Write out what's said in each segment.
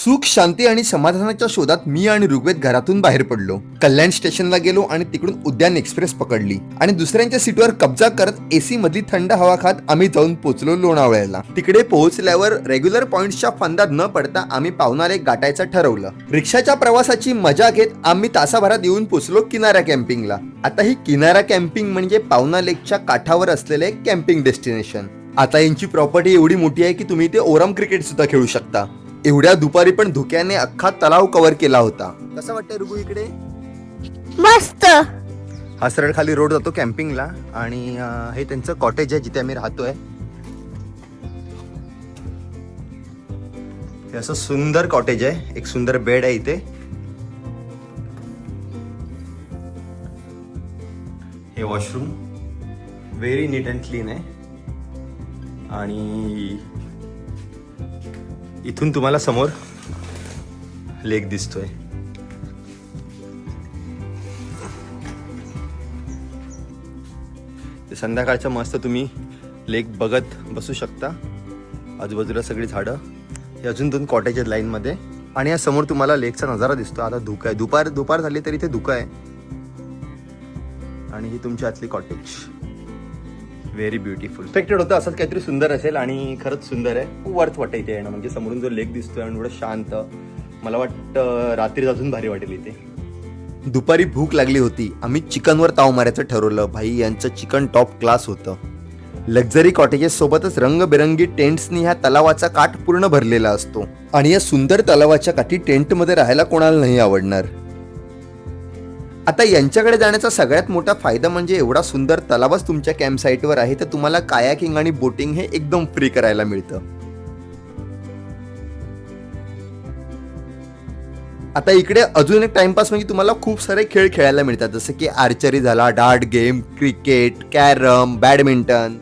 सुख, शांती आणि समाधानाच्या शोधात मी आणि ऋग्वेद घरातून बाहेर पडलो. कल्याण स्टेशनला गेलो आणि तिकडून उद्यान एक्सप्रेस पकडली आणि दुसऱ्यांच्या सीटवर कब्जा करत एसी मधली थंड हवा खात आम्ही जाऊन पोहोचलो लोणावळ्याला. तिकडे पोहोचल्यावर रेग्युलर पॉइंट्सच्या फंदात न पडता आम्ही पावणार एक गाठायचं ठरवलं. रिक्षाच्या प्रवासाची मजा घेत आम्ही तासाभरात येऊन पोहोचलो किनारा कॅम्पिंगला. आता ही किनारा कॅम्पिंग म्हणजे पावना लेकच्या काठावर असलेले एक कॅम्पिंग डेस्टिनेशन. आता यांची प्रॉपर्टी एवढी मोठी आहे की तुम्ही इथे ओरम क्रिकेट सुद्धा खेळू शकता. एवढ्या दुपारी पण धुक्याने अख्खा तलाव कव्हर केला होता. कसं वाटतंय रुगू इकडे? मस्त. हा सरळ खाली रोड जातो कॅम्पिंगला आणि हे त्यांचं कॉटेज आहे जिथे आम्ही राहतोय. हे असं सुंदर कॉटेज आहे. एक सुंदर बेड आहे इथे. हे washroom very neat and clean आहे आणि इथून तुम्हाला समोर लेक दिसतोय. संध्याकाळच्या मस्त तुम्ही लेक बघत बसू शकता. आजूबाजूला सगळी झाडं. हे अजून 2 कॉटेज आहेत लाईन मध्ये आणि या समोर तुम्हाला लेकचा नजारा दिसतो. आता धुकं आहे. दुपार झाली तरी इथे धुकं आहे. आणि ही तुमची आतली कॉटेज. Very beautiful. एक्सपेक्टेड होतं असंच काहीतरी सुंदर असेल आणि खरंच सुंदर आहे. खूप वर्थ वाटतं इथे येणं. म्हणजे समोरून जो लेक दिसतोय आणि एवढं शांत. मला वाटतं रात्री अजून भारी वाटेल इथे. दुपारी भूक लागली होती. आम्ही चिकनवर ताव मारायचं ठरवलं. भाई यांचं चिकन टॉप क्लास होतं. लक्झरी कॉटेजेस सोबतच रंगबेरंगी टेंट्सनी ह्या तलावाचा काठ पूर्ण भरलेला असतो आणि या सुंदर तलावाच्या काठी टेंटमध्ये राहायला कोणाला नाही आवडणार. आता यांच्याकडे जाण्याचा सगळ्यात मोठा फायदा म्हणजे एवढा सुंदर तलावच तुमच्या कॅम्प साईटवर आहे तर तुम्हाला कायाकिंग आणि बोटिंग हे एकदम फ्री करायला मिळतं. आता इकडे अजून एक टाइमपास म्हणजे तुम्हाला खूप सारे खेळ खेळायला मिळतात. जसं की आर्चरी झाला, dart game, cricket, carrom, badminton.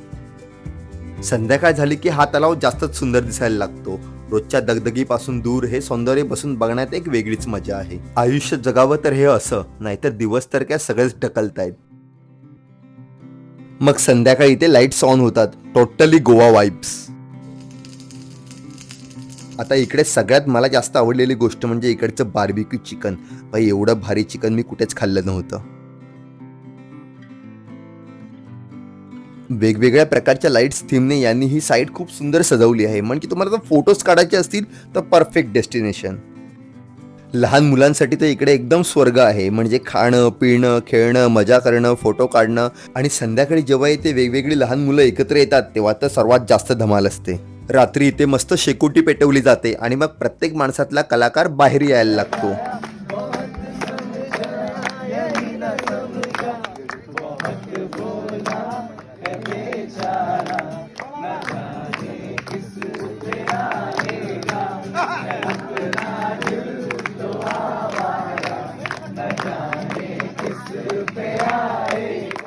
संध्याकाळ झाली की हा तलाव जास्तच सुंदर दिसायला लागतो. रोजच्या दगदगीपासून दूर हे सौंदर्य बसून बघण्यात एक वेगळीच मजा आहे. आयुष्य जगावं तर हे असं, नाहीतर दिवस तर काय सगळेच ढकलतायत. मग संध्याकाळी इथे लाईट्स ऑन होतात. Totally Goa vibes. आता इकडे सगळ्यात मला जास्त आवडलेली गोष्ट म्हणजे इकडचं बार्बिक्यू चिकन. भाई एवढं भारी चिकन मी कुठेच खाल्लं नव्हतं. वेगवेगळ्या प्रकारच्या लाईट्स थीमने यांनी ही साईट खूप सुंदर सजवली आहे. म्हणजे तुम्हाला जर फोटोज काढायचे असतील तर परफेक्ट डेस्टिनेशन. लहान मुलांसाठी तर इकडे एकदम स्वर्ग आहे. म्हणजे खाणं, पिणं, खेळणं, मजा करणं, फोटो काढणं आणि संध्याकाळी जेव्हा इथे वेगवेगळी लहान मुलं एकत्र येतात तेव्हा तर सर्वात जास्त धमाल असते. रात्री इथे मस्त शेकोटी पेटवली जाते आणि मग प्रत्येक माणसातला कलाकार बाहेर यायला लागतो.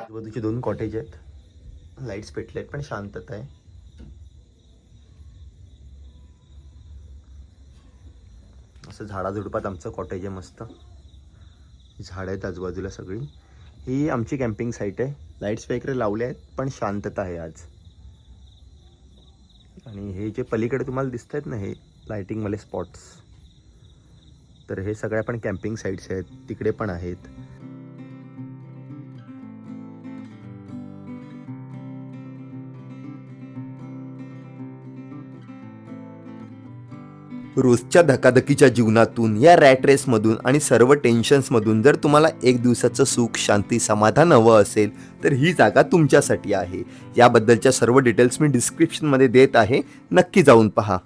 आजूबाजूचे 2 कॉटेज आहेत. लाईट्स पेटले आहेत पण शांतता आहे. असं झाडाझुडपात आमचं कॉटेज आहे. मस्त झाड आहेत आजूबाजूला सगळी. ही आमची कॅम्पिंग साईट आहे. लाईट्स वगैरे लावले आहेत पण शांतता आहे आज. आणि हे जे पलीकडे तुम्हाला दिसत आहेत ना हे लाईटिंगवाले स्पॉट्स, तर हे सगळ्या पण कॅम्पिंग साईट्स आहेत. तिकडे पण आहेत. रोजच्या धकाधकीच्या जीवनातून, या रॅट रेसमधून आणि सर्व टेन्शन्समधून जर तुम्हाला एक दिवसाचं सुख, शांती, समाधान हवं असेल तर ही जागा तुमच्यासाठी आहे. याबद्दलच्या सर्व डिटेल्स मी डिस्क्रिप्शनमध्ये देत आहे. नक्की जाऊन पहा.